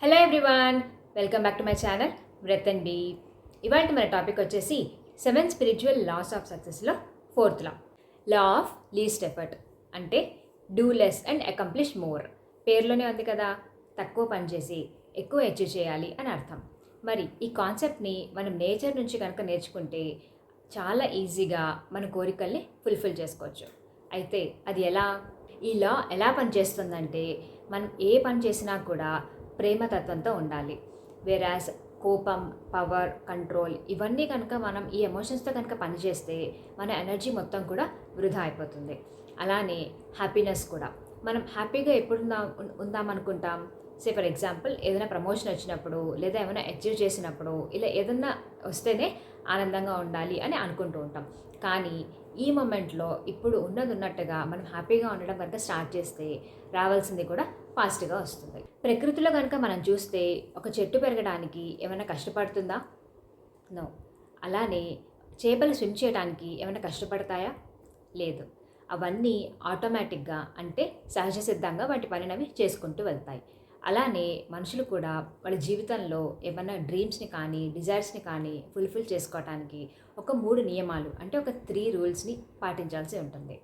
Hello everyone, welcome back to my channel breath and be. ఇవాళ మన topic వచ్చేసి 7 spiritual laws of సక్సెస్లో 4th law of least effort. అంటే do less and accomplish more. పేరులోనే ఉంది కదా, తక్కువ పని చేసి ఎక్కువ అచీవ్ చేయాలి అని అర్థం. మరి ఈ కాన్సెప్ట్ని మనం నేచర్ నుంచి కనుక నేర్చుకుంటే చాలా ఈజీగా మన కోరికల్ని ఫుల్ఫిల్ చేసుకోవచ్చు. అయితే అది ఎలా? ఈ లా ఎలా పనిచేస్తుందంటే, మనం ఏ పని చేసినా కూడా ప్రేమతత్వంతో ఉండాలి. వేరాస్ కోపం, పవర్, కంట్రోల్ ఇవన్నీ కనుక మనం ఈ ఎమోషన్స్తో కనుక పనిచేస్తే మన ఎనర్జీ మొత్తం కూడా వృధా అయిపోతుంది. అలానే హ్యాపీనెస్ కూడా. మనం హ్యాపీగా ఎప్పుడు ఉందామనుకుంటాం? ఫర్ ఎగ్జాంపుల్, ఏదైనా ప్రమోషన్ వచ్చినప్పుడు, లేదా ఏమైనా అచీవ్ చేసినప్పుడు, ఇలా ఏదన్నా వస్తేనే ఆనందంగా ఉండాలి అని అనుకుంటూ ఉంటాం. కానీ ఈ మూమెంట్లో ఇప్పుడు ఉన్నట్టుగా మనం హ్యాపీగా ఉండడం కనుక స్టార్ట్ చేస్తే రావాల్సింది కూడా ఫాస్ట్గా వస్తుంది. ప్రకృతిలో కనుక మనం చూస్తే ఒక చెట్టు పెరగడానికి ఏమైనా కష్టపడుతుందా? నో. అలానే చేపలు స్విమ్ చేయడానికి ఏమైనా కష్టపడతాయా? లేదు. అవన్నీ ఆటోమేటిక్గా, అంటే సహజ సిద్ధంగా వాటి పనిని అవి చేసుకుంటూ వెళ్తాయి. అలానే మనుషులు కూడా వాళ్ళ జీవితంలో ఏమైనా డ్రీమ్స్ని కానీ డిజైర్స్ని కానీ ఫుల్ఫిల్ చేసుకోవటానికి ఒక 3 నియమాలు, అంటే ఒక 3 రూల్స్ని పాటించాల్సి ఉంటుంది.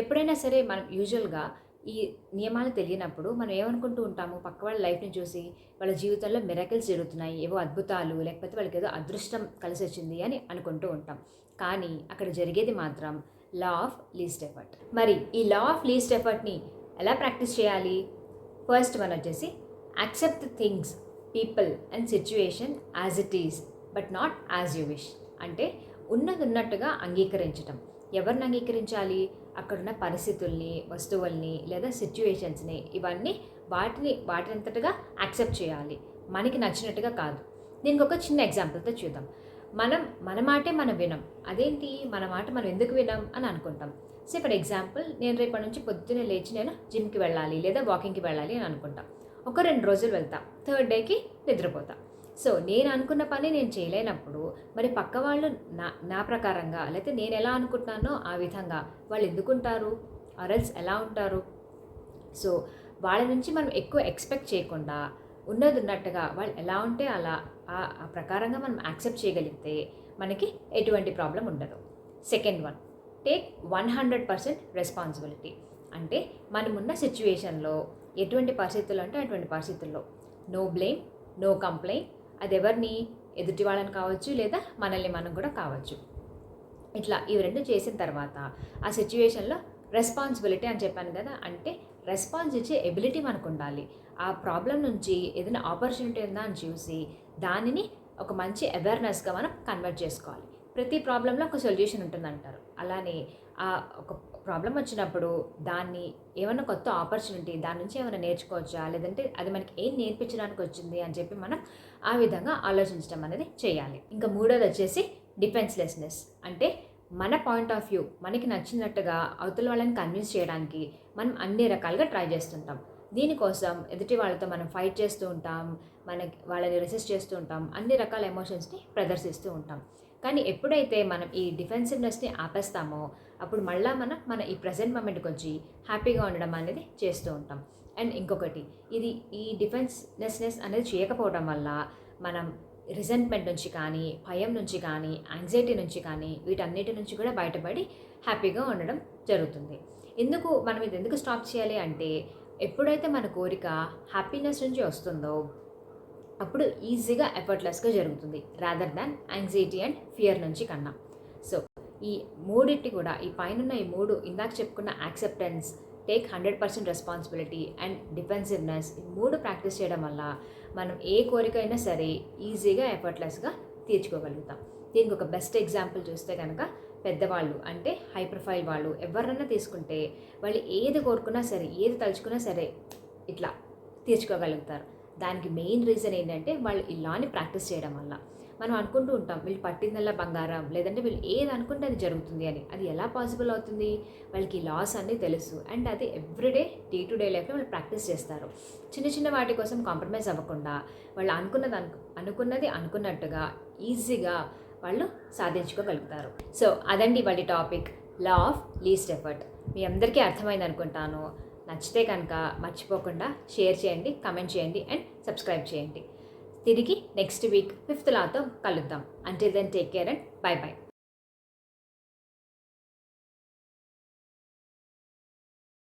ఎప్పుడైనా సరే మనం యూజువల్గా ఈ నియమాలు తెలియనప్పుడు మనం ఏమనుకుంటూ ఉంటాము? పక్క వాళ్ళ లైఫ్ని చూసి వాళ్ళ జీవితంలో మిరకిల్స్ జరుగుతున్నాయి, ఏవో అద్భుతాలు, లేకపోతే వాళ్ళకి ఏదో అదృష్టం కలిసి వచ్చింది అని అనుకుంటూ ఉంటాం. కానీ అక్కడ జరిగేది మాత్రం లా ఆఫ్ లీస్ట్ ఎఫర్ట్. మరి ఈ లా ఆఫ్ లీస్ట్ ఎఫర్ట్ని ఎలా ప్రాక్టీస్ చేయాలి? ఫస్ట్ వన్ వచ్చేసి accept the things, people and situation as it is, but not as you wish. అంటే ఉన్నట్టుగా అంగీకరించటం. ఎవరిని అంగీకరించాలి? అక్కడున్న పరిస్థితుల్ని, వస్తువుల్ని లేదా సిచ్యువేషన్స్ని, ఇవన్నీ వాటినంతటగా యాక్సెప్ట్ చేయాలి, మనకి నచ్చినట్టుగా కాదు. దీనికి ఒక చిన్న ఎగ్జాంపుల్తో చూద్దాం. మన మాటే మనం వినం. అదేంటి మన మాట మనం ఎందుకు వినం అని అనుకుంటాం. ఫర్ ఎగ్జాంపుల్, నేను రేపటి నుంచి పొద్దున్నే లేచి నేను జిమ్కి వెళ్ళాలి లేదా వాకింగ్కి వెళ్ళాలి అని అనుకుంటా. ఒక 2 రోజులు వెళ్తా, 3rd డేకి నిద్రపోతా. సో నేను అనుకున్న పని నేను చేయలేనప్పుడు మరి పక్క వాళ్ళు నా ప్రకారంగా, లేకపోతే నేను ఎలా అనుకుంటున్నానో ఆ విధంగా వాళ్ళు ఎందుకుంటారు? ఆర్ఎల్స్ ఎలా ఉంటారు? సో వాళ్ళ నుంచి మనం ఎక్కువ ఎక్స్పెక్ట్ చేయకుండా ఉన్నట్టుగా వాళ్ళు ఎలా ఉంటే అలా ఆ ప్రకారంగా మనం యాక్సెప్ట్ చేయగలిగితే మనకి ఎటువంటి ప్రాబ్లం ఉండదు. Second one, take 100% responsibility. అంటే మనమున్న సిచ్యువేషన్లో ఎటువంటి పరిస్థితులు అంటే అటువంటి పరిస్థితుల్లో నో బ్లేమ్, నో కంప్లైంట్. అది ఎవరిని? ఎదుటి వాళ్ళని కావచ్చు, లేదా మనల్ని మనం కూడా కావచ్చు. ఇట్లా ఇవి 2 చేసిన తర్వాత ఆ సిచ్యువేషన్లో రెస్పాన్సిబిలిటీ అని చెప్పాను కదా, అంటే రెస్పాన్స్ ఇచ్చే ఎబిలిటీ మనకు ఉండాలి. ఆ ప్రాబ్లం నుంచి ఏదైనా ఆపర్చునిటీ ఉందా అని చూసి దానిని ఒక మంచి అవేర్నెస్గా మనం కన్వర్ట్ చేసుకోవాలి. ప్రతి ప్రాబ్లంలో ఒక సొల్యూషన్ ఉంటుందంటారు. అలానే ఆ ఒక ప్రాబ్లం వచ్చినప్పుడు దాన్ని ఏమైనా కొత్త ఆపర్చునిటీ, దాని నుంచి ఏమైనా నేర్చుకోవచ్చా, లేదంటే అది మనకి ఏం నేర్పించడానికి వచ్చింది అని చెప్పి మనం ఆ విధంగా ఆలోచించడం అనేది చేయాలి. ఇంకా 3వది వచ్చేసి డిఫెన్స్లెస్నెస్. అంటే మన పాయింట్ ఆఫ్ వ్యూ మనకి నచ్చినట్టుగా అవతల వాళ్ళని కన్విన్స్ చేయడానికి మనం అన్ని రకాలుగా ట్రై చేస్తుంటాం. దీనికోసం ఎదుటి వాళ్ళతో మనం ఫైట్ చేస్తూ ఉంటాం, వాళ్ళని రెసిస్ట్ చేస్తూ ఉంటాం, అన్ని రకాల ఎమోషన్స్ని ప్రదర్శిస్తూ ఉంటాం. కానీ ఎప్పుడైతే మనం ఈ డిఫెన్సివ్నెస్ని ఆపేస్తామో అప్పుడు మళ్ళీ మన ఈ ప్రజెంట్ మూమెంట్కి వచ్చి హ్యాపీగా ఉండడం అనేది చేస్తూ ఉంటాం. అండ్ ఇంకొకటి, ఈ డిఫెన్స్లెస్నెస్ అనేది చేయకపోవడం వల్ల మనం రిజెంట్మెంట్ నుంచి కానీ, భయం నుంచి కానీ, యాంగ్జైటీ నుంచి కానీ, వీటన్నిటి నుంచి కూడా బయటపడి హ్యాపీగా ఉండడం జరుగుతుంది. మనం ఇది ఎందుకు స్టాప్ చేయాలి అంటే, ఎప్పుడైతే మన కోరిక హ్యాపీనెస్ నుంచి వస్తుందో అప్పుడు ఈజీగా ఎఫర్ట్లెస్గా జరుగుతుంది, rather than anxiety and fear నుంచి కన్నా. సో ఈ 3 కూడా, ఈ పైన ఈ 3 ఇందాక చెప్పుకున్న యాక్సెప్టెన్స్, టేక్ 100% రెస్పాన్సిబిలిటీ అండ్ డిఫెన్సివ్నెస్, ఈ 3 ప్రాక్టీస్ చేయడం వల్ల మనం ఏ కోరిక అయినా సరే ఈజీగా ఎఫర్ట్లెస్గా తీర్చుకోగలుగుతాం. దీనికి ఒక బెస్ట్ ఎగ్జాంపుల్ చూస్తే కనుక పెద్దవాళ్ళు, అంటే హై ప్రొఫైల్ వాళ్ళు ఎవరినైనా తీసుకుంటే వాళ్ళు ఏది కోరుకున్నా సరే, ఏది తలుచుకున్నా సరే ఇట్లా తీర్చుకోగలుగుతారు. దానికి మెయిన్ రీజన్ ఏంటంటే వాళ్ళు ఈ లాని ప్రాక్టీస్ చేయడం వల్ల. మనం అనుకుంటూ ఉంటాం వీళ్ళు పట్టిందల్లా బంగారం, లేదంటే వీళ్ళు ఏది అనుకుంటే అది జరుగుతుంది అని. అది ఎలా పాసిబుల్ అవుతుంది? వాళ్ళకి లాస్ అన్నీ తెలుసు, అండ్ అది ఎవ్రీడే డే టు డే లైఫ్లో వాళ్ళు ప్రాక్టీస్ చేస్తారు. చిన్న వాటి కోసం కాంప్రమైజ్ అవ్వకుండా వాళ్ళు అనుకున్నది అనుకున్నట్టుగా ఈజీగా వాళ్ళు సాధించుకోగలుగుతారు. సో అదండి వాళ్ళ topic, law of least effort. మీ అందరికీ అర్థమైంది అనుకుంటాను. నచ్చితే కనుక మర్చిపోకుండా షేర్ చేయండి, కమెంట్ చేయండి అండ్ సబ్స్క్రైబ్ చేయండి. తిరిగి నెక్స్ట్ వీక్ 5th లాతో కలుద్దాం. Until then take care and bye by.